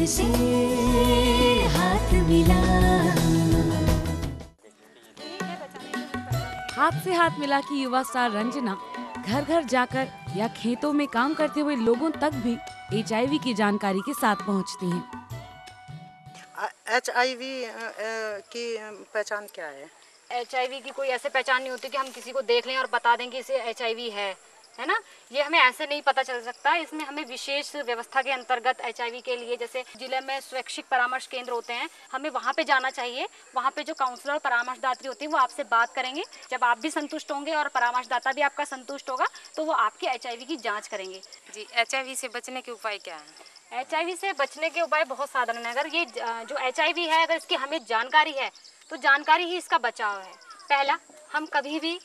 हाथ से हाथ मिला। हाथ से हाथ मिला की युवा स्टार रंजना घर घर जाकर या खेतों में काम करते हुए लोगों तक भी HIV की जानकारी के साथ पहुंचती हैं। HIV की पहचान क्या है? HIV की कोई ऐसे पहचान नहीं होती कि हम किसी को देख लें और बता दें कि इसे HIV है ना। ये हमें ऐसे नहीं पता चल सकता। इसमें हमें विशेष व्यवस्था के अंतर्गत HIV के लिए जैसे जिले में स्वैच्छिक परामर्श केंद्र होते हैं, हमें वहाँ पे जाना चाहिए। वहाँ पे जो काउंसलर और परामर्शदात्री होती है वो आपसे बात करेंगे। जब आप भी संतुष्ट होंगे और परामर्शदाता भी आपका संतुष्ट होगा तो वो आपकी HIV की जाँच करेंगे। जी, HIV से बचने के उपाय क्या है? HIV से बचने के उपाय बहुत साधारण है। अगर ये जो HIV है, अगर इसकी हमें जानकारी है तो जानकारी ही इसका बचाव है। पहला, हम कभी भी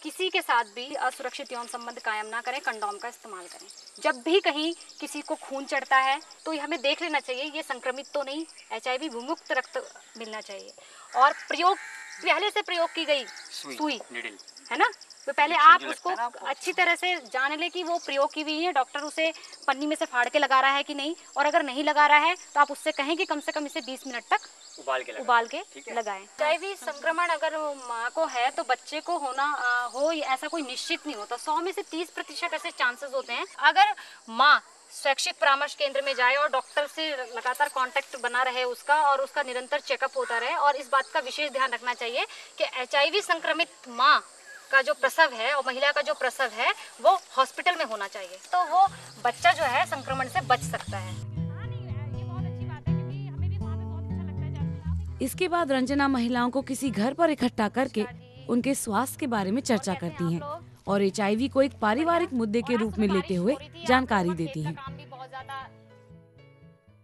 किसी के साथ भी असुरक्षित यौन संबंध कायम ना करें, कंडोम का इस्तेमाल करें। जब भी कहीं किसी को खून चढ़ता है तो ये हमें देख लेना चाहिए ये संक्रमित तो नहीं, HIV विमुक्त रक्त मिलना चाहिए। और प्रयोग, पहले से प्रयोग की गई सुई है ना, तो पहले आप उसको अच्छी तरह से जान ले कि वो प्रयोग की हुई है, डॉक्टर उसे पन्नी में से फाड़ के लगा रहा है कि नहीं, और अगर नहीं लगा रहा है तो आप उससे कहें कि कम से कम इसे 20 मिनट तक उबाल के लगाएं। HIV संक्रमण अगर माँ को है तो बच्चे को हो ऐसा कोई निश्चित नहीं होता। 100 में से 30% ऐसे चांसेस होते हैं। अगर माँ स्वैच्छिक परामर्श केंद्र में जाए और डॉक्टर से लगातार कांटेक्ट बना रहे उसका, और उसका निरंतर चेकअप होता रहे, और इस बात का विशेष ध्यान रखना चाहिए कि HIV संक्रमित माँ का जो प्रसव है और महिला का जो प्रसव है वो हॉस्पिटल में होना चाहिए, तो वो बच्चा जो है संक्रमण से बच सकता है। इसके बाद रंजना महिलाओं को किसी घर पर इकट्ठा करके उनके स्वास्थ्य के बारे में चर्चा करती हैं और HIV को एक पारिवारिक मुद्दे के रूप में लेते हुए जानकारी देती हैं।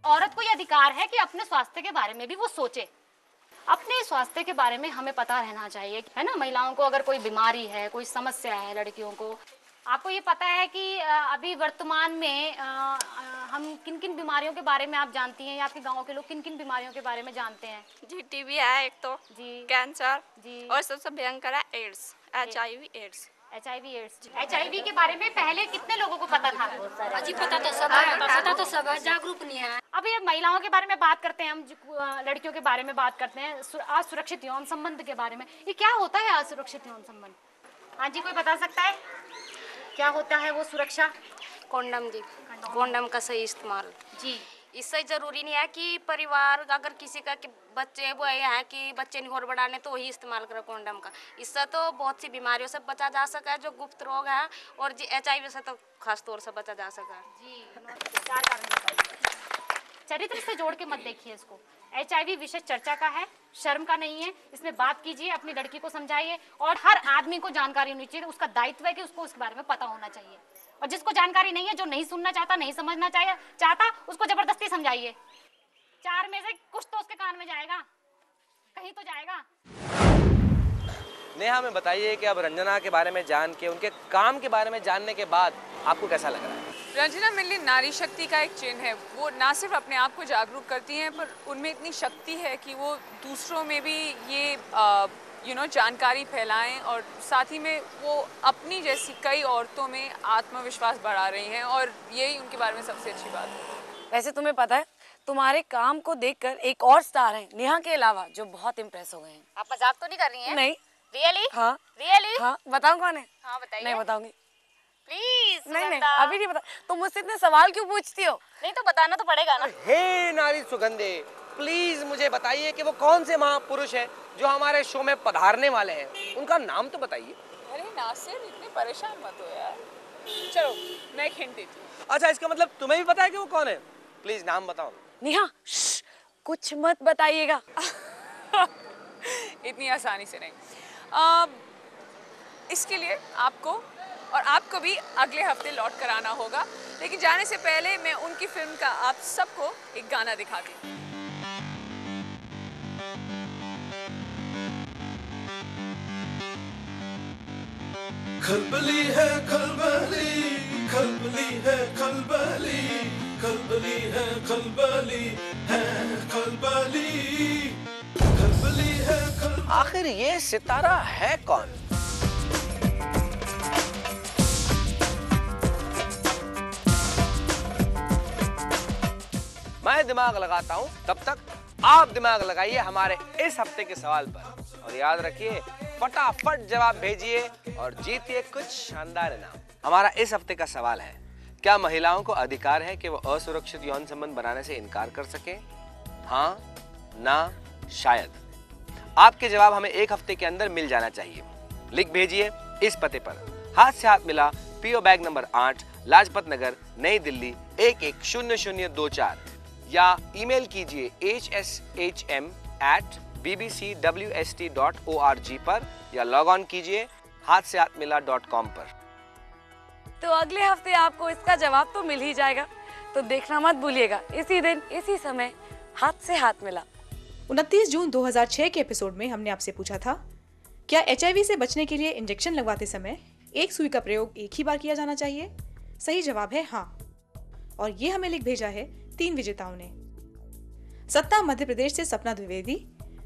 औरत को यह अधिकार है कि अपने स्वास्थ्य के बारे में भी वो सोचे। अपने स्वास्थ्य के बारे में हमें पता रहना चाहिए, है ना। महिलाओं को अगर कोई बीमारी है, कोई समस्या है, लड़कियों को, आपको ये पता है कि अभी वर्तमान में हम किन किन बीमारियों के बारे में आप जानती हैं, या आपके गांव के लोग किन किन बीमारियों के बारे में जानते हैं? जी, TB है एक तो, जी कैंसर, जी, और सबसे भयंकर है एड्स, HIV एड्स। HIV के बारे में पहले कितने लोगों को पता था? जी पता तो सब है, जागरूक नहीं है। अब ये महिलाओं के बारे में बात करते हैं, हम लड़कियों के बारे में बात करते हैं, असुरक्षित यौन संबंध के बारे में। ये क्या होता है असुरक्षित यौन संबंध? हाँ जी, कोई बता सकता है क्या होता है वो सुरक्षा? कंडोम जी, कंडोम का सही इस्तेमाल जी। इससे जरूरी नहीं है कि परिवार अगर किसी का कि बच्चे वो ये है कि बच्चे नहीं और बढ़ाने तो वही इस्तेमाल करो कंडोम का। इससे तो बहुत सी बीमारियों से बचा जा सका है जो गुप्त रोग है, और जी HIV से तो खास तौर से बचा जा सका है। जी, 4 कारण बताइए। चरित्र से जोड़ के मत देखिए इसको। HIV विषय चर्चा का है, शर्म का नहीं है। इसमें बात कीजिए, अपनी लड़की को समझाइए, और हर आदमी को जानकारी होनी चाहिए। उसका दायित्व है कि उसको उसके बारे में पता होना चाहिए, और जिसको जानकारी नहीं है, जो नहीं सुनना चाहता, नहीं समझना चाहता, उसको जबरदस्ती समझाइए। 4 में से कुछ तो उसके कान में जाएगा, कहीं तो जाएगा। नेहा, हमें बताइए कि अब रंजना के बारे में जान के, उनके काम के बारे में जानने के बाद आपको कैसा लग रहा है? रंजना मिल्ली नारी शक्ति का एक चिन्ह है। वो ना सिर्फ अपने आप को जागरूक करती हैं, पर उनमें इतनी शक्ति है कि वो दूसरों में भी ये जानकारी फैलाएं, और साथ ही में वो अपनी जैसी कई औरतों में आत्मविश्वास बढ़ा रही हैं, और यही उनके बारे में सबसे अच्छी बात है। वैसे तुम्हें पता है, तुम्हारे काम को देखकर एक और स्टार है नेहा के अलावा जो बहुत इम्प्रेस हो गए हैं। आप मजाक तो नहीं कर रही हैं? नहीं। रियली? हाँ। रियली? हाँ, बताऊं कौन है? हाँ बताइए। नहीं बताऊंगी। प्लीज। नहीं, अभी नहीं बता। तुम मुझसे इतने सवाल क्यों पूछती हो? नहीं तो बताना तो पड़ेगा ना। हे नारी सुगंधे, प्लीज मुझे बताइए कि वो कौन से महापुरुष हैं जो हमारे शो में पधारने वाले हैं। उनका नाम तो बताइए। अरे नासिर, इतने परेशान मत हो यार। चलो मैं एक हिंट देती हूँ। अच्छा, इसका मतलब तुम्हें भी पता है कि वो कौन है? प्लीज नाम बताओ। नेहा, कुछ मत बताइएगा। इतनी आसानी से नहीं। इसके लिए आपको और आपको भी अगले हफ्ते लौट कर आना होगा, लेकिन जाने से पहले मैं उनकी फिल्म का आप सबको एक गाना दिखाती हूँ। खलबली है खलबली, खलबली है खलबली, खलबली है खलबली है खलबली, खलबली है खलबली। आखिर ये सितारा है कौन? मैं दिमाग लगाता हूँ, तब तक आप दिमाग लगाइए हमारे इस हफ्ते के सवाल पर। और याद रखिए, फटाफट जवाब भेजिए और जीतिए कुछ शानदार इनाम। हमारा इस हफ्ते का सवाल है, क्या महिलाओं को अधिकार है कि वो असुरक्षित यौन संबंध बनाने से इनकार कर सके? हाँ, ना, शायद। आपके जवाब हमें एक हफ्ते के अंदर मिल जाना चाहिए। लिख भेजिए इस पते पर, हाथ से हाथ मिला, PO bag number 8, Lajpat Nagar, नई दिल्ली 110024, या ईमेल कीजिए hshm@bbcwst.org पर, या लॉग ऑन कीजिए हाथसेहाथमिला.com पर। तो अगले हफ्ते आपको इसका जवाब तो मिल ही जाएगा, तो देखना मत भूलिएगा। इसी दिन इसी समय हाथ से हाथ मिला। 29 जून 2006 के एपिसोड में हमने आपसे पूछा था, क्या HIV से बचने के लिए इंजेक्शन लगवाते समय एक सुई का प्रयोग एक ही बार किया जाना चाहिए? सही जवाब है हाँ। और ये हमें लिख भेजा है 3 विजेताओं ने। सत्ता मध्य प्रदेश से सपना द्विवेदी,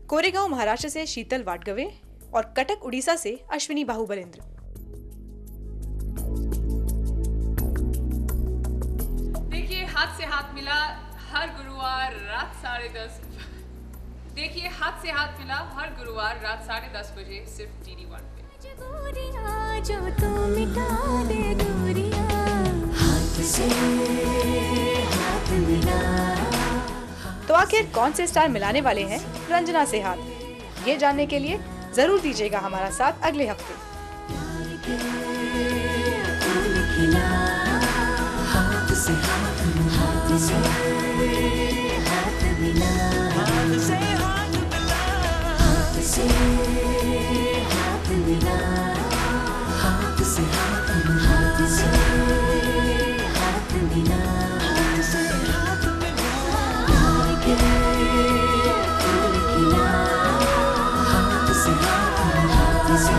कोरेगांव महाराष्ट्र से शीतल वाडगवे और कटक उड़ीसा से अश्विनी बाहुबलेंद्र। देखिए हाथ से हाथ मिला हर गुरुवार रात 10:30। देखिए हाथ से हाथ मिला हर गुरुवार रात 10:30 बजे सिर्फ DD1 पे। जो तू मिटा दे दूरियां, हाथ से हाथ मिला। तो आखिर कौन से स्टार मिलाने वाले हैं रंजना से हाथ? ये जानने के लिए जरूर दीजिएगा हमारा साथ अगले हफ्ते। हाथ से हाथ मिला, हाथ से हाथ मिला, हाथ से हाथ मिला, हाथ से हाथ मिला, हाथ से हाथ मिला, हाथ से हाथ मिला, हाथ से हाथ मिला, हाथ से हाथ मिला, हाथ से